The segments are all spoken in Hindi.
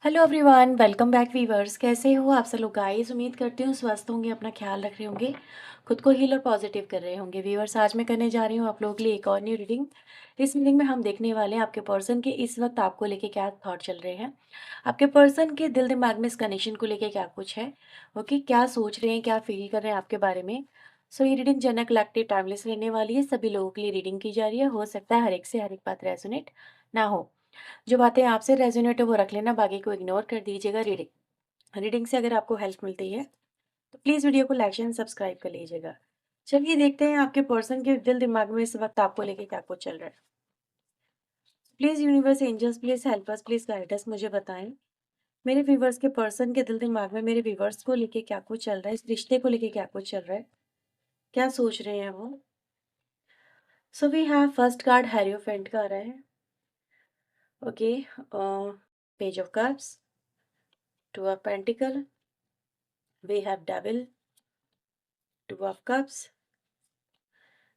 Hello everyone, welcome back viewers. कैसे हो आप सब लोग गाइस? उम्मीद करती हूँ स्वस्थ होंगे, अपना ख्याल रख रहे होंगे, खुद को हील और पॉजिटिव कर रहे होंगे। वीवर्स, आज मैं करने जा रही हूँ आप लोगों के लिए एक और न्यू रीडिंग। इस रीडिंग में हम देखने वाले हैं आपके पर्सन के इस वक्त आपको लेके क्या थॉट चल रहे हैं, आपके पर्सन के दिल दिमाग में इस कनेक्शन को लेके क्या कुछ है। ओके, क्या सोच रहे हैं, क्या फील कर रहे हैं आपके बारे में। सो ये रीडिंग जनरल कलेक्टिव टाइमलेस रहने वाली है, सभी लोगों के लिए रीडिंग की जा रही है। हो सकता है हर एक से हर एक बात रेजोनेट ना हो। जो बातें आपसे रेजोनेट है वो रख लेना, बाकी को इग्नोर कर दीजिएगा। रीडिंग रीडिंग से अगर आपको हेल्प मिलती है तो प्लीज़ वीडियो को लाइक एंड सब्सक्राइब कर लीजिएगा। चलिए देखते हैं आपके पर्सन के दिल दिमाग में इस वक्त आपको लेके क्या कुछ चल रहा है। Please universe, angels, please help us, please guide us. मुझे बताएं मेरे व्यूवर्स के पर्सन के दिल दिमाग में मेरे व्यूवर्स को लेके क्या कुछ चल रहा है, इस रिश्ते को लेके क्या कुछ चल रहा है, क्या सोच रहे हैं वो। So we have first card hierophant का आ रहा है। Okay, page of cups, two of pentacle, we have devil, two of cups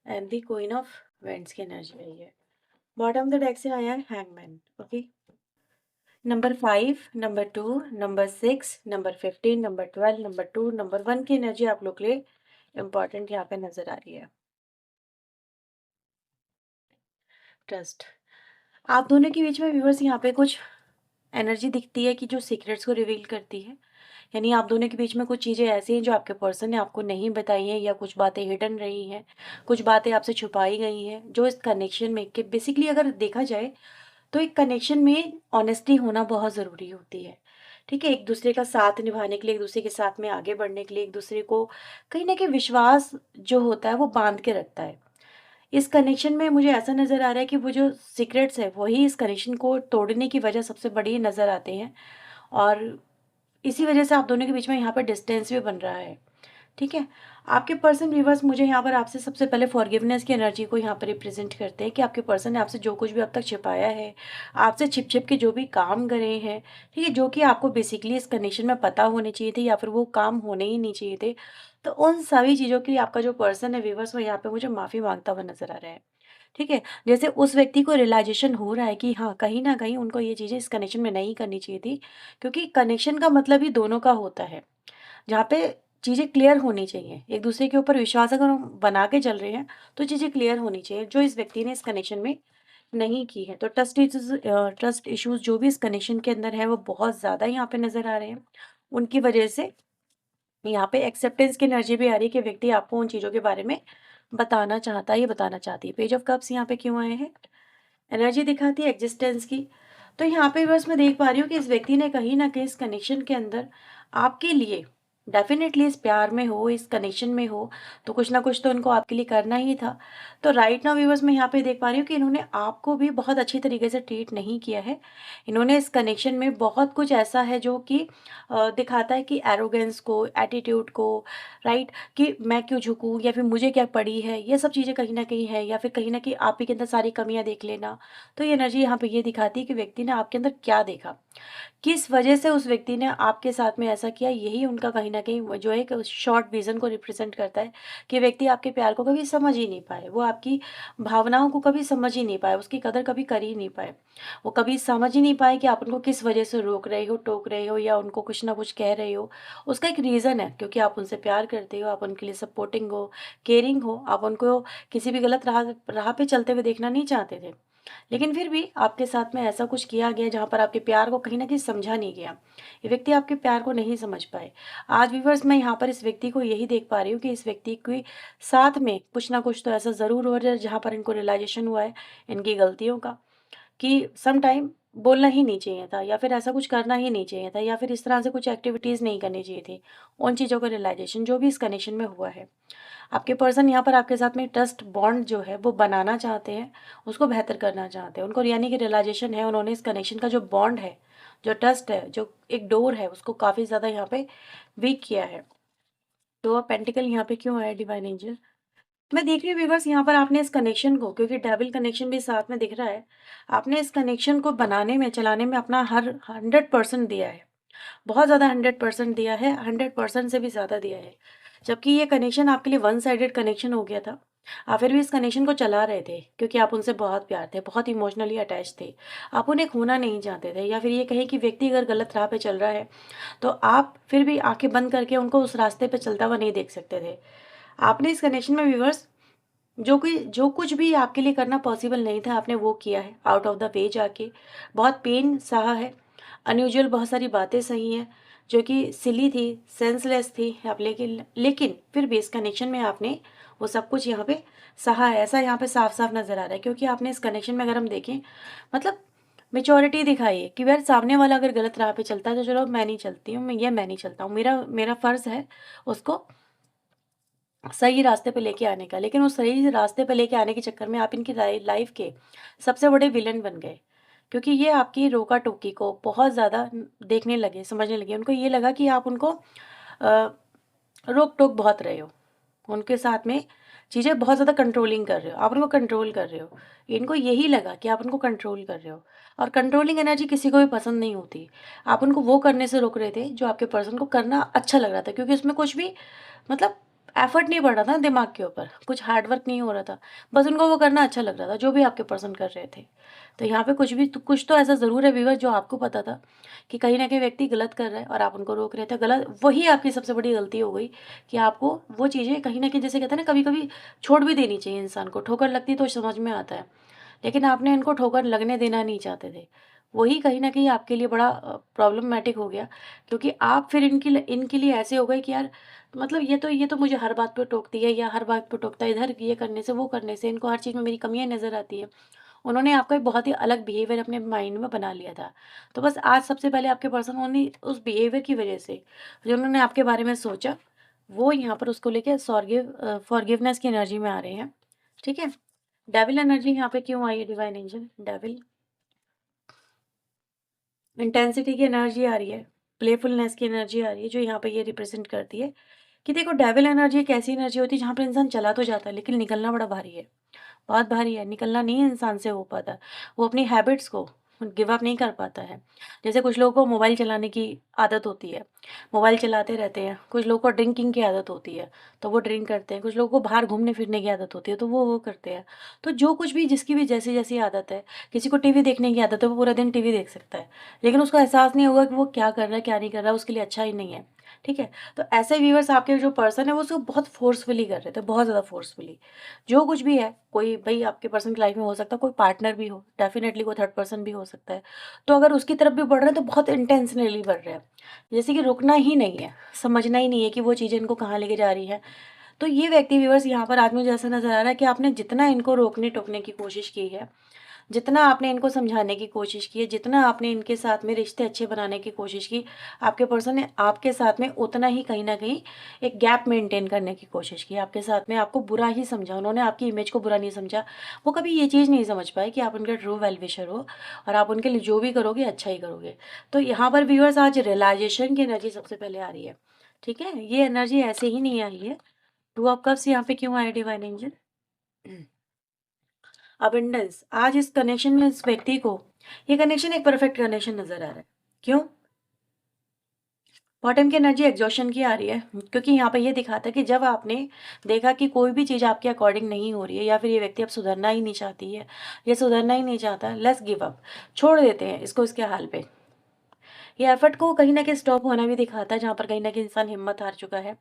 and the queen of wands की एनर्जी आई है। बॉटम ऑफ द डेक से आया है hangman. Okay, number 5, number 2, number 6, number 15, number 12, number 2, number 1 की एनर्जी आप लोग के लिए इंपॉर्टेंट यहाँ पे नजर आ रही है। ट्रस्ट, आप दोनों के बीच में व्यूअर्स यहाँ पे कुछ एनर्जी दिखती है कि जो सीक्रेट्स को रिवील करती है। यानी आप दोनों के बीच में कुछ चीज़ें ऐसी हैं जो आपके पर्सन ने आपको नहीं बताई हैं, या कुछ बातें हिडन रही हैं, कुछ बातें आपसे छुपाई गई हैं, जो इस कनेक्शन में कि बेसिकली अगर देखा जाए तो एक कनेक्शन में ऑनेस्टी होना बहुत ज़रूरी होती है। ठीक है, एक दूसरे का साथ निभाने के लिए, एक दूसरे के साथ में आगे बढ़ने के लिए, एक दूसरे को कहीं ना कहीं विश्वास जो होता है वो बांध के रखता है। इस कनेक्शन में मुझे ऐसा नज़र आ रहा है कि वो जो सीक्रेट्स है वही इस कनेक्शन को तोड़ने की वजह सबसे बड़ी नज़र आते हैं, और इसी वजह से आप दोनों के बीच में यहाँ पर डिस्टेंस भी बन रहा है। ठीक है, आपके पर्सन व्यूवर्स मुझे यहाँ पर आपसे सबसे पहले फॉरगिवनेस की एनर्जी को यहाँ पर रिप्रेजेंट करते हैं कि आपके पर्सन ने आपसे जो कुछ भी अब तक छिपाया है, आपसे छिप छिप के जो भी काम करे हैं, ठीक है, जो कि आपको बेसिकली इस कंडीशन में पता होने चाहिए थे या फिर वो काम होने ही नहीं चाहिए थे, तो उन सभी चीज़ों के लिए आपका जो पर्सन है व्यूवर्स वो यहाँ पे मुझे माफ़ी मांगता हुआ नजर आ रहा है। ठीक है, जैसे उस व्यक्ति को रियलाइजेशन हो रहा है कि हाँ, कहीं ना कहीं उनको ये चीज़ें इस कनेक्शन में नहीं करनी चाहिए थी, क्योंकि कनेक्शन का मतलब ही दोनों का होता है, जहाँ पे चीज़ें क्लियर होनी चाहिए। एक दूसरे के ऊपर विश्वास अगर हम बना के चल रहे हैं तो चीज़ें क्लियर होनी चाहिए, जो इस व्यक्ति ने इस कनेक्शन में नहीं की है। तो ट्रस्ट इश्यूज जो भी इस कनेक्शन के अंदर है वो बहुत ज़्यादा यहाँ पे नज़र आ रहे हैं। उनकी वजह से यहाँ पे एक्सेप्टेंस की एनर्जी भी आ रही है कि व्यक्ति आपको उन चीज़ों के बारे में बताना चाहता है या बताना चाहती है। पेज ऑफ कप्स यहाँ पे क्यों आए हैं? एनर्जी दिखाती है एग्जिस्टेंस की। तो यहाँ पे बस मैं देख पा रही हूँ कि इस व्यक्ति ने कहीं ना कहीं इस कनेक्शन के अंदर आपके लिए डेफिनेटली, इस प्यार में हो, इस कनेक्शन में हो, तो कुछ ना कुछ तो उनको आपके लिए करना ही था। तो राइट नाउ व्यूवर्स मैं यहाँ पे देख पा रही हूँ कि इन्होंने आपको भी बहुत अच्छी तरीके से ट्रीट नहीं किया है। इन्होंने इस कनेक्शन में बहुत कुछ ऐसा है जो कि दिखाता है कि एरोगेंस को, एटीट्यूड को, राइट, कि मैं क्यों झुकूं या फिर मुझे क्या पड़ी है, ये सब चीज़ें कहीं ना कहीं है, या फिर कहीं ना कहीं आप ही के अंदर सारी कमियां देख लेना। तो ये एनर्जी यहाँ पे ये दिखाती है कि व्यक्ति ने आपके अंदर क्या देखा, किस वजह से उस व्यक्ति ने आपके साथ में ऐसा किया। यही उनका कहीं न कहीं वो जो है एक शॉर्ट विज़न को रिप्रेज़ेंट करता है कि व्यक्ति आपके प्यार को कभी समझ ही नहीं पाए, वो आपकी भावनाओं को कभी समझ ही नहीं पाए, उसकी कदर कभी कर ही नहीं पाए। वो कभी समझ ही नहीं पाए कि आप उनको किस वजह से रोक रहे हो, टोक रहे हो, या उनको कुछ ना कुछ कह रहे हो। उसका एक रीज़न है, क्योंकि आप उनसे प्यार करते हो, आप उनके लिए सपोर्टिंग हो, केयरिंग हो, आप उनको किसी भी गलत राह राह पे चलते हुए देखना नहीं चाहते थे। लेकिन फिर भी आपके साथ में ऐसा कुछ किया गया जहाँ पर आपके प्यार को कहीं न कहीं समझा नहीं गया। ये व्यक्ति आपके प्यार को नहीं समझ पाए। आज व्यूअर्स मैं यहाँ पर इस व्यक्ति को यही देख पा रही हूँ कि इस व्यक्ति के साथ में कुछ ना कुछ तो ऐसा ज़रूर हो रहा है जहाँ पर इनको रियलाइज़ेशन हुआ है इनकी गलतियों का, कि सम टाइम बोलना ही नहीं चाहिए था, या फिर ऐसा कुछ करना ही नहीं चाहिए था, या फिर इस तरह से कुछ एक्टिविटीज़ नहीं करनी चाहिए थी। उन चीज़ों का रियलाइज़ेशन जो भी इस कनेक्शन में हुआ है। आपके पर्सन यहाँ पर आपके साथ में ट्रस्ट बॉन्ड जो है वो बनाना चाहते हैं, उसको बेहतर करना चाहते हैं। उनको यानी कि रियलाइजेशन है, उन्होंने इस कनेक्शन का जो बॉन्ड है, जो ट्रस्ट है, जो एक डोर है, उसको काफ़ी ज़्यादा यहाँ पे वीक किया है। तो पेंटिकल यहाँ पे क्यों आया डिवाइन एंजल? मैं देख रही हूँ व्यूअर्स, यहाँ पर आपने इस कनेक्शन को, क्योंकि डेविल कनेक्शन भी साथ में दिख रहा है, आपने इस कनेक्शन को बनाने में, चलाने में अपना हर 100% दिया है। बहुत ज़्यादा 100% दिया है, 100% से भी ज़्यादा दिया है। जबकि ये कनेक्शन आपके लिए वन साइडेड कनेक्शन हो गया था। आप फिर भी इस कनेक्शन को चला रहे थे क्योंकि आप उनसे बहुत प्यार थे, बहुत इमोशनली अटैच थे। आप उन्हें खोना नहीं चाहते थे, या फिर ये कहें कि व्यक्ति अगर गलत राह पे चल रहा है, तो आप फिर भी आँखें बंद करके उनको उस रास्ते पे चलता हुआ नहीं देख सकते थे। आपने इस कनेक्शन में व्यूअर्स जो कुछ भी आपके लिए करना पॉसिबल नहीं था, आपने वो किया है, आउट ऑफ द वे जाके। बहुत पेन सहा है, अनयूजुअल बहुत सारी बातें सही हैं, जो कि सिली थी, सेंसलेस थी आप, लेकिन फिर भी इस कनेक्शन में आपने वो सब कुछ यहाँ पे सहा है। ऐसा यहाँ पे साफ-साफ नज़र आ रहा है, क्योंकि आपने इस कनेक्शन में अगर हम देखें, मतलब मैच्योरिटी दिखाई है कि यार सामने वाला अगर गलत राह पे चलता है, तो चलो मैं नहीं चलती हूँ, मैं नहीं चलता हूँ। मेरा मेरा फ़र्ज़ है उसको सही रास्ते पे लेके आने का। लेकिन उस सही रास्ते पे लेके आने के चक्कर में आप इनकी लाइफ के सबसे बड़े विलन बन गए, क्योंकि ये आपकी रोका-टोकी को बहुत ज़्यादा देखने लगे, समझने लगे। उनको ये लगा कि आप उनको रोक-टोक बहुत रहे हो। उनके साथ में चीज़ें बहुत ज़्यादा कंट्रोलिंग कर रहे हो, आप उनको कंट्रोल कर रहे हो। इनको यही लगा कि आप उनको कंट्रोल कर रहे हो, और कंट्रोलिंग एनर्जी किसी को भी पसंद नहीं होती। आप उनको वो करने से रोक रहे थे जो आपके पर्सन को करना अच्छा लग रहा था, क्योंकि उसमें कुछ भी, मतलब एफर्ट नहीं पड़ रहा था दिमाग के ऊपर, कुछ हार्ड वर्क नहीं हो रहा था। बस उनको वो करना अच्छा लग रहा था, जो भी आपके पर्सन कर रहे थे। तो यहाँ पे कुछ तो ऐसा ज़रूर है व्यूअर, जो आपको पता था कि कहीं न कहीं व्यक्ति गलत कर रहा है और आप उनको रोक रहे थे। गलत वही आपकी सबसे बड़ी गलती हो गई कि आपको वो चीज़ें कहीं न कहीं, जैसे कहते हैं ना, कभी-कभी छोड़ भी देनी चाहिए इंसान को। ठोकर लगती है तो समझ में आता है, लेकिन आपने इनको ठोकर लगने देना नहीं चाहते थे। वही कहीं न कहीं आपके लिए बड़ा प्रॉब्लमैटिक हो गया, क्योंकि आप फिर इनके लिए ऐसे हो गए कि यार, मतलब ये तो मुझे हर बात पे टोकती है, या हर बात पे टोकता है, इधर ये करने से, वो करने से, इनको हर चीज़ में मेरी कमियाँ नज़र आती हैं। उन्होंने आपका एक बहुत ही अलग बिहेवियर अपने माइंड में बना लिया था। तो बस आज सबसे पहले आपके पर्सन ओनली उस बिहेवियर की वज़ह से, जो उन्होंने आपके बारे में सोचा, वो यहाँ पर उसको लेके फॉरगिवनेस की एनर्जी में आ रहे हैं। ठीक है? डेविल एनर्जी यहाँ पे क्यों आई है डिवाइन एंजल? डेविल इंटेंसिटी की एनर्जी आ रही है, प्लेफुलनेस की एनर्जी आ रही है, जो यहाँ पे ये रिप्रेज़ेंट करती है कि देखो, डेविल एनर्जी एक ऐसी एनर्जी होती है जहाँ पर इंसान चला तो जाता है, लेकिन निकलना बड़ा भारी है। बहुत भारी है, निकलना नहीं इंसान से हो पाता। वो अपनी हैबिट्स को गिव अप नहीं कर पाता है। जैसे कुछ लोगों को मोबाइल चलाने की आदत होती है, मोबाइल चलाते रहते हैं। कुछ लोगों को ड्रिंकिंग की आदत होती है, तो वो ड्रिंक करते हैं। कुछ लोगों को बाहर घूमने-फिरने की आदत होती है, तो वो करते हैं। तो जो कुछ भी जिसकी भी जैसी-जैसी आदत है, किसी को टीवी देखने की आदत है, वो पूरा दिन टीवी देख सकता है। लेकिन उसको एहसास नहीं होगा कि वो क्या कर रहा है, क्या नहीं कर रहा है, उसके लिए अच्छा ही नहीं है। ठीक है? तो ऐसे व्यूअर्स आपके जो पर्सन है, वो उसको बहुत फ़ोर्सफुली कर रहे थे, बहुत ज़्यादा फ़ोर्सफुली। जो कुछ भी है, कोई भई आपके पर्सन की लाइफ में हो सकता है, कोई पार्टनर भी हो, डेफ़िनेटली कोई थर्ड पर्सन भी हो सकता है। तो अगर उसकी तरफ भी बढ़ रहे हैं, तो बहुत इंटेंशनली बढ़ रहे हैं। जैसे कि रुकना ही नहीं है, समझना ही नहीं है कि वो चीज़ें इनको कहाँ लेके जा रही हैं। तो ये व्यक्ति व्यूअर्स यहाँ पर आज मुझे ऐसा नज़र आ रहा है कि आपने जितना इनको रोकने-टोकने की कोशिश की है, जितना आपने इनको समझाने की कोशिश की है, जितना आपने इनके साथ में रिश्ते अच्छे बनाने की कोशिश की, आपके पर्सन ने आपके साथ में उतना ही कहीं न कहीं एक गैप मेंटेन करने की कोशिश की। आपके साथ में आपको बुरा ही समझा, उन्होंने आपकी इमेज को बुरा नहीं समझा। वो कभी ये चीज़ नहीं समझ पाए कि आप उनके ट्रू वेल विशर हो, और आप उनके लिए जो भी करोगे अच्छा ही करोगे। तो यहाँ पर व्यूअर्स आज रियलाइज़ेशन की एनर्जी सबसे पहले आ रही है। ठीक है? ये एनर्जी ऐसे ही नहीं आई है। 2 ऑफ कप्स यहाँ पे क्यों आए डिवाइन एंजल? अबंडेंस। आज इस कनेक्शन में इस व्यक्ति को ये कनेक्शन एक परफेक्ट कनेक्शन नज़र आ रहा है। क्यों? बॉटम की एनर्जी एग्ज़ॉशन की आ रही है, क्योंकि यहाँ पे ये दिखाता है कि जब आपने देखा कि कोई भी चीज़ आपके अकॉर्डिंग नहीं हो रही है, या फिर ये व्यक्ति अब सुधरना ही नहीं चाहती है, ये सुधरना ही नहीं चाहता, लेट्स गिव अप, छोड़ देते हैं इसको इसके हाल पे। ये एफर्ट को कहीं न कहीं स्टॉप होना भी दिखाता है, जहाँ पर कहीं न कहीं इंसान हिम्मत हार चुका है।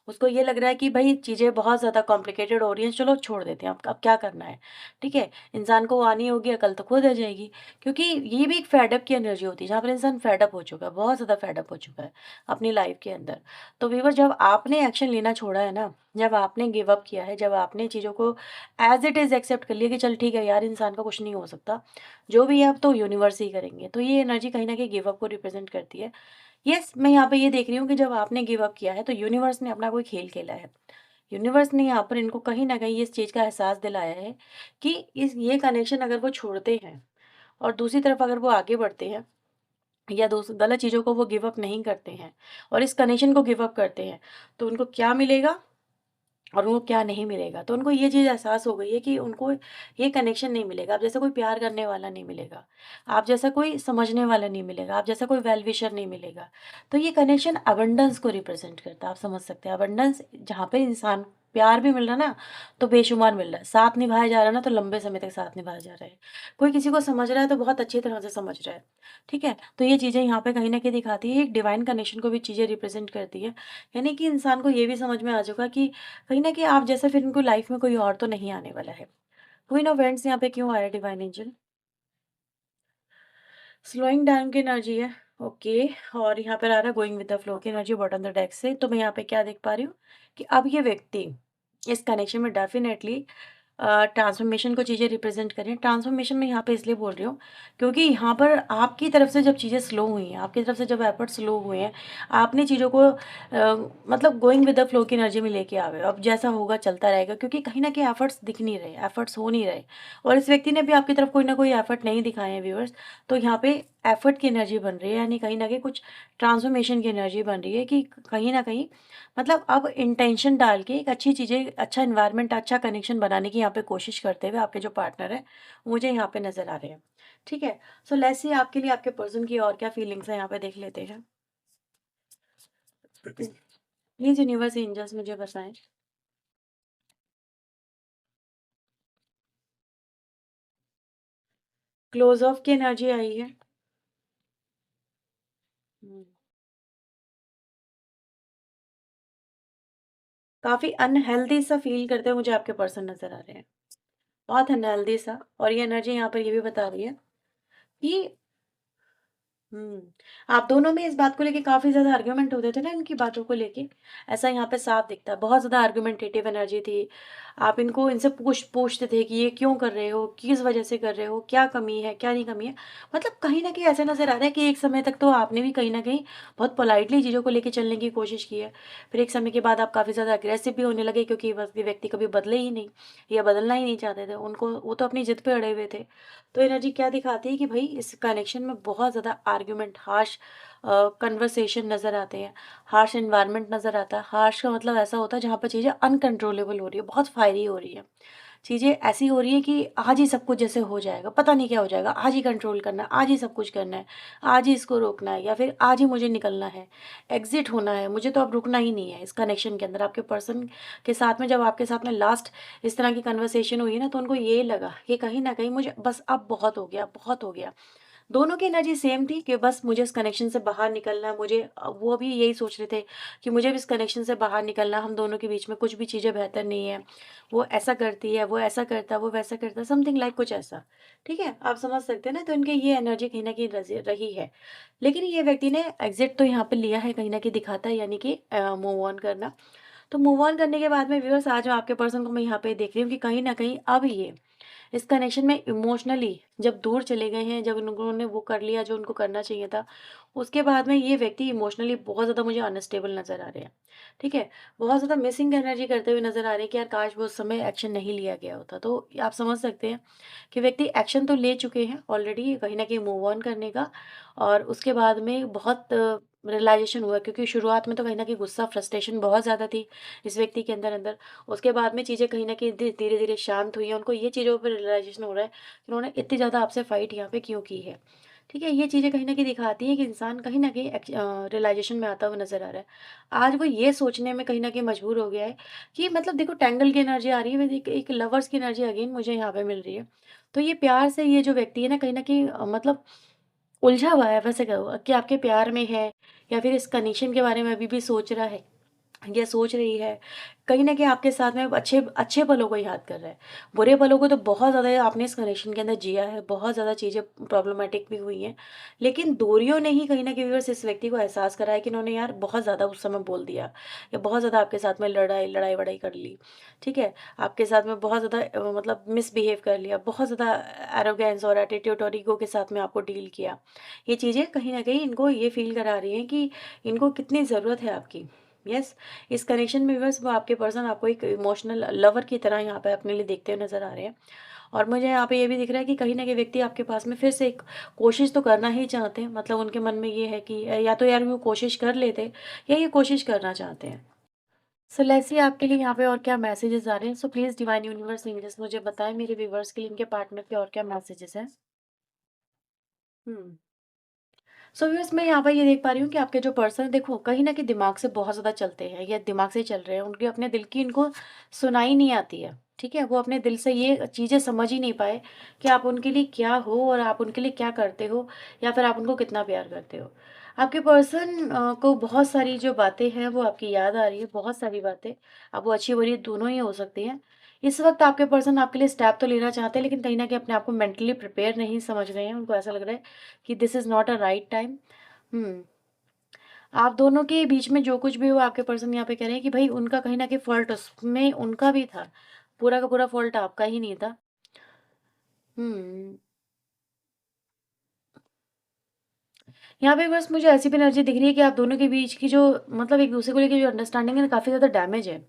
उसको ये लग रहा है कि भई चीज़ें बहुत ज़्यादा कॉम्प्लिकेटेड हो रही हैं, चलो छोड़ देते हैं, अब क्या करना है, ठीक है? इंसान को आनी होगी अकल तो खुद आ जाएगी, क्योंकि ये भी एक फेड अप की एनर्जी होती है, जहाँ पर इंसान फेड अप हो चुका है, बहुत ज़्यादा फेड अप हो चुका है अपनी लाइफ़ के अंदर। तो व्यूअर, जब आपने एक्शन लेना छोड़ा है ना, जब आपने गिव अप किया है, जब आपने चीज़ों को एज़ इट इज़ एक्सेप्ट कर लिया कि चल ठीक है यार, इंसान का कुछ नहीं हो सकता, जो भी है अब तो यूनिवर्स ही करेंगे, तो ये एनर्जी कहीं न कहीं गिव अप को रिप्रेज़ेंट करती है। यस, मैं यहाँ पे ये देख रही हूँ कि जब आपने गिव अप किया है, तो यूनिवर्स ने अपना कोई खेल खेला है। यूनिवर्स ने यहाँ पर इनको कहीं न कहीं इस चीज़ का एहसास दिलाया है कि इस ये कनेक्शन अगर वो छोड़ते हैं, और दूसरी तरफ अगर वो आगे बढ़ते हैं, या गलत चीज़ों को वो गिव अप नहीं करते हैं, और इस कनेक्शन को गिव अप करते हैं, तो उनको क्या मिलेगा और उनको क्या नहीं मिलेगा। तो उनको ये चीज़ एहसास हो गई है कि उनको ये कनेक्शन नहीं मिलेगा। आप जैसा कोई प्यार करने वाला नहीं मिलेगा, आप जैसा कोई समझने वाला नहीं मिलेगा, आप जैसा कोई वेल विशर नहीं मिलेगा। तो ये कनेक्शन अबंडेंस को रिप्रेज़ेंट करता है, आप समझ सकते हैं। अबंडेंस जहाँ पे इंसान प्यार भी मिल रहा है ना, तो बेशुमार मिल रहा है। साथ निभाया जा रहा है ना, तो लंबे समय तक साथ निभाया जा रहा है। कोई किसी को समझ रहा है, तो बहुत अच्छी तरह से समझ रहा है। ठीक है? तो ये चीज़ें यहाँ पे कहीं न कहीं दिखाती है, एक डिवाइन कनेक्शन को भी चीज़ें रिप्रेज़ेंट करती है। यानी कि इंसान को ये भी समझ में आ जाएगा कि कहीं न कहीं आप जैसा फिर इनको लाइफ़ में कोई और तो नहीं आने वाला है। क्वीन ऑफ वांड्स यहाँ पे क्यों आया डिवाइन एंजल? स्लोइंग डाउन की एनर्जी है, ओके। और यहाँ पर आ रहा है गोइंग विद द फ्लो की एनर्जी बॉटम द डेक से। तो मैं यहाँ पे क्या देख पा रही हूँ कि अब ये व्यक्ति इस कनेक्शन में डेफिनेटली ट्रांसफॉर्मेशन को चीज़ें रिप्रेजेंट करें। ट्रांसफॉर्मेशन में यहाँ पे इसलिए बोल रही हूँ क्योंकि यहाँ पर आपकी तरफ से जब चीज़ें स्लो हुई हैं, आपकी तरफ से जब एफर्ट स्लो हुए हैं, आपने चीज़ों को मतलब गोइंग विद द फ्लो की एनर्जी में लेके आ गए। अब जैसा होगा चलता रहेगा, क्योंकि कहीं ना कहीं एफर्ट्स दिख नहीं रहे, एफर्ट्स हो नहीं रहे, और इस व्यक्ति ने भी आपकी तरफ कोई ना कोई एफर्ट नहीं दिखाए हैं व्यूअर्स। तो यहाँ पे एफर्ट की एनर्जी बन रही है, यानी कहीं ना कहीं कुछ ट्रांसफॉर्मेशन की एनर्जी बन रही है कि कहीं ना कहीं मतलब अब इंटेंशन डाल के एक अच्छी चीज़ें, अच्छा एनवायरनमेंट, अच्छा कनेक्शन बनाने की यहाँ पे कोशिश करते हुए आपके जो पार्टनर हैं, मुझे यहाँ पे नज़र आ रहे हैं। ठीक है? सो लेट्स सी आपके लिए आपके पर्सन की और क्या फीलिंग्स हैं, यहाँ पे देख लेते हैं। प्लीज़ यूनिवर्स एंजल्स मुझे बताएं। क्लोज ऑफ की एनर्जी आई है। हम्म, काफ़ी अनहेल्दी सा फील करते हुए मुझे आपके पर्सन नज़र आ रहे हैं, बहुत अनहेल्दी सा। और ये एनर्जी यहाँ पर ये भी बता रही है कि हुँ। आप दोनों में इस बात को लेके काफ़ी ज़्यादा आर्ग्यूमेंट होते थे ना, इनकी बातों को लेके, ऐसा यहाँ पे साफ दिखता है। बहुत ज़्यादा आर्ग्यूमेंटेटिव एनर्जी थी। आप इनको इनसे पूछते थे कि ये क्यों कर रहे हो? किस वजह से कर रहे हो? क्या कमी है? क्या नहीं कमी है? मतलब कहीं न कहीं ऐसा नज़र आ रहा है कि एक समय तक तो आपने भी कहीं न कहीं बहुत पोलाइटली चीज़ों को लेके चलने की कोशिश की है। फिर एक समय के बाद आप काफ़ी ज़्यादा अग्रेसिव भी होने लगे, क्योंकि बस ये व्यक्ति कभी बदले ही नहीं या बदलना ही नहीं चाहते थे। उनको वो तो अपनी ज़िद पे अड़े हुए थे। तो एनर्जी क्या दिखाती है कि भई इस कनेक्शन में बहुत ज़्यादा आर्ग्यूमेंट, हार्श कन्वर्सेशन नज़र आते हैं, हार्श एनवायरनमेंट नज़र आता है। हार्श का मतलब ऐसा होता है जहाँ पर चीज़ें अनकंट्रोलेबल हो रही है, बहुत फायरी हो रही है। चीज़ें ऐसी हो रही हैं कि आज ही सब कुछ जैसे हो जाएगा, पता नहीं क्या हो जाएगा, आज ही कंट्रोल करना है, आज ही सब कुछ करना है, आज ही इसको रोकना है, या फिर आज ही मुझे निकलना है, एग्ज़िट होना है, मुझे तो अब रुकना ही नहीं है इस कनेक्शन के अंदर। आपके पर्सन के साथ में जब आपके साथ में लास्ट इस तरह की कन्वर्सेशन हुई ना, तो उनको ये लगा कि कहीं न कहीं मुझे बस अब बहुत हो गया, बहुत हो गया। दोनों की एनर्जी सेम थी कि बस मुझे इस कनेक्शन से बाहर निकलना है, मुझे वो भी यही सोच रहे थे कि मुझे भी इस कनेक्शन से बाहर निकलना, हम दोनों के बीच में कुछ भी चीज़ें बेहतर नहीं है। वो ऐसा करती है, वो ऐसा करता है, वो वैसा करता है, समथिंग लाइक कुछ ऐसा। ठीक है? आप समझ सकते हैं ना? तो इनकी ये एनर्जी कहीं न कहीं रही है। लेकिन ये व्यक्ति ने एग्ज़िट तो यहाँ पे लिया है, कहीं न कहीं दिखाता है, यानी कि मूव ऑन करना। तो मूव ऑन करने के बाद में व्यूअर्स, आज आपके पर्सन को मैं यहाँ पे देख रही हूँ कि कहीं न कहीं अब ये इस कनेक्शन में इमोशनली जब दूर चले गए हैं, जब उन्होंने वो कर लिया जो उनको करना चाहिए था, उसके बाद में ये व्यक्ति इमोशनली बहुत ज़्यादा मुझे अनस्टेबल नज़र आ रहे हैं। ठीक है? बहुत ज़्यादा मिसिंग एनर्जी करते हुए नज़र आ रहे हैं कि यार काश वो उस समय एक्शन नहीं लिया गया होता। तो आप समझ सकते हैं कि व्यक्ति एक्शन तो ले चुके हैं ऑलरेडी, कहीं न कहीं मूव ऑन करने का, और उसके बाद में बहुत रियलाइज़ेशन हुआ, क्योंकि शुरुआत में तो कहीं न कहीं गुस्सा, फ्रस्ट्रेशन बहुत ज़्यादा थी इस व्यक्ति के अंदर। उसके बाद में चीज़ें कहीं न कहीं धीरे-धीरे शांत हुई हैं। उनको ये चीज़ों पे रियलाइज़ेशन हो रहा है कि उन्होंने इतनी ज़्यादा आपसे फ़ाइट यहाँ पे क्यों की है। ठीक है? ये चीज़ें कहीं न कहीं दिखाती हैं कि इंसान कहीं न कहीं रियलाइज़ेशन में आता हुआ नज़र आ रहा है। आज वो ये सोचने में कहीं न कहीं मजबूर हो गया है कि मतलब देखो, टेंगल की एनर्जी आ रही है, एक एक लवर्स की एनर्जी अगेन मुझे यहाँ पे मिल रही है। तो ये प्यार से ये जो व्यक्ति है ना, कहीं न कहीं मतलब उलझा हुआ है, वैसे कहो कि आपके प्यार में है, या फिर इस कनेक्शन के बारे में अभी भी सोच रहा है या सोच रही है। कहीं न कहीं आपके साथ में अच्छे अच्छे पलों को याद कर रहा है। बुरे पलों को तो बहुत ज़्यादा आपने इस कनेक्शन के अंदर जिया है, बहुत ज़्यादा चीज़ें प्रॉब्लमैटिक भी हुई हैं। लेकिन दूरियों ने ही कहीं न कहीं बस इस व्यक्ति को एहसास कराया कि इन्होंने यार बहुत ज़्यादा उस समय बोल दिया, या बहुत ज़्यादा आपके साथ में लड़ाई-वड़ाई कर ली। ठीक है? आपके साथ में बहुत ज़्यादा मतलब मिसबिहेव कर लिया, बहुत ज़्यादा एरोगेंस और एटीट्यूड और ईगो के साथ में आपको डील किया। ये चीज़ें कहीं न कहीं इनको ये फ़ील करा रही हैं कि इनको कितनी ज़रूरत है आपकी। यस, इस कनेक्शन में बस वो आपके पर्सन आपको एक इमोशनल लवर की तरह यहाँ पे अपने लिए देखते हुए नज़र आ रहे हैं। और मुझे यहाँ पे ये भी दिख रहा है कि कहीं न कहीं व्यक्ति आपके पास में फिर से एक कोशिश तो करना ही चाहते हैं। मतलब उनके मन में ये है कि या तो यार वो कोशिश कर लेते, या ये कोशिश करना चाहते हैं। सो लेट्स सी आपके लिए यहाँ पे और क्या मैसेजेस आ रहे हैं। So please divine universe angels मुझे बताएँ मेरे व्यूअर्स के लिए इनके पार्टनर के और क्या मैसेजेस हैं? हुँ। सो व्यूअर्स, मैं यहाँ पर ये देख पा रही हूँ कि आपके जो पर्सन है, देखो कहीं न कहीं दिमाग से बहुत ज़्यादा चलते हैं या दिमाग से चल रहे हैं। उनके अपने दिल की इनको सुनाई नहीं आती है, ठीक है? वो अपने दिल से ये चीज़ें समझ ही नहीं पाए कि आप उनके लिए क्या हो और आप उनके लिए क्या करते हो या फिर आप उनको कितना प्यार करते हो। आपके पर्सन को बहुत सारी जो बातें हैं वो आपकी याद आ रही है, बहुत सारी बातें। अब वो अच्छी-बुरी दोनों ही हो सकती हैं। इस वक़्त आपके पर्सन आपके लिए स्टेप तो लेना चाहते हैं, लेकिन कहीं न कहीं अपने आप को मेंटली प्रिपेयर नहीं समझ रहे हैं। उनको ऐसा लग रहा है कि this is not a right time. हुँ। आप दोनों के बीच में जो कुछ भी हुआ, आपके पर्सन यहाँ पे कह रहे हैं कि भई उनका कहीं न कहीं फ़ॉल्ट उसमें उनका भी था। पूरा का पूरा फ़ॉल्ट आपका ही नहीं था। हुँ। यहाँ पे बस मुझे ऐसी भी एनर्जी दिख रही है कि आप दोनों के बीच की जो मतलब एक-दूसरे को लेके जो अंडरस्टैंडिंग है ना, काफ़ी ज़्यादा डैमेज है।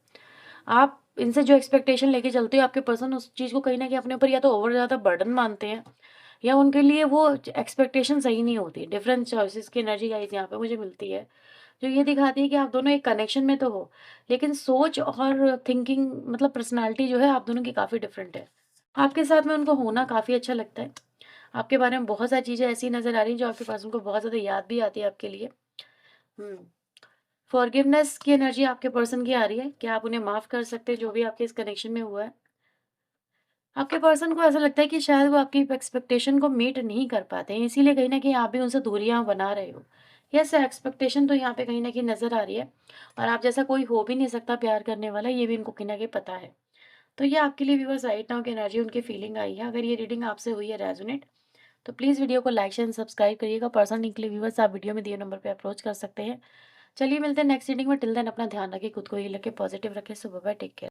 आप इनसे जो एक्सपेक्टेशन लेके चलते हो, आपके पर्सन उस चीज़ को कहीं न कहीं अपने ऊपर या तो ओवर ज़्यादा बर्डन मानते हैं या उनके लिए वो एक्सपेक्टेशन सही नहीं होती। डिफरेंट चॉइसेस की एनर्जी गाइस यहाँ पे मुझे मिलती है, जो ये दिखाती है कि आप दोनों एक कनेक्शन में तो हो, लेकिन सोच और थिंकिंग मतलब पर्सनैलिटी जो है आप दोनों की काफ़ी डिफरेंट है। आपके साथ में उनको होना काफ़ी अच्छा लगता है। आपके बारे में बहुत सारी चीज़ें ऐसी नज़र आ रही हैं जो आपके पर्सन को बहुत ज़्यादा याद भी आती है आपके लिए। हुँ। फॉरगिवनेस की एनर्जी आपके पर्सन की आ रही है, क्या आप उन्हें माफ़ कर सकते हैं जो भी आपके इस कनेक्शन में हुआ है? आपके पर्सन को ऐसा लगता है कि शायद वो आपकी एक्सपेक्टेशन को मीट नहीं कर पाते हैं, इसीलिए कहीं न कहीं आप भी उनसे दूरियाँ बना रहे हो। यस, एक्सपेक्टेशन तो यहाँ पे कहीं न कहीं नज़र आ रही है और आप जैसा कोई हो भी नहीं सकता प्यार करने वाला, ये भी इनको कहीं न कहीं पता है। तो ये आपके लिए व्यूअर्स राइट नाउ की एनर्जी उनकी फीलिंग आई है। अगर ये रीडिंग आपसे हुई है रेज़ोनेट, तो प्लीज़ वीडियो को लाइक, शेयर एंड सब्सक्राइब करिएगा। पर्सनल के लिए व्यूअर्स आप वीडियो में दिए नंबर पे अप्रोच कर सकते हैं। चलिए मिलते हैं नेक्स्ट रीडिंग में, टिल देन अपना ध्यान रखें, खुद को हील रखें, पॉजिटिव रखें। सो बाय बाय, टेक केयर।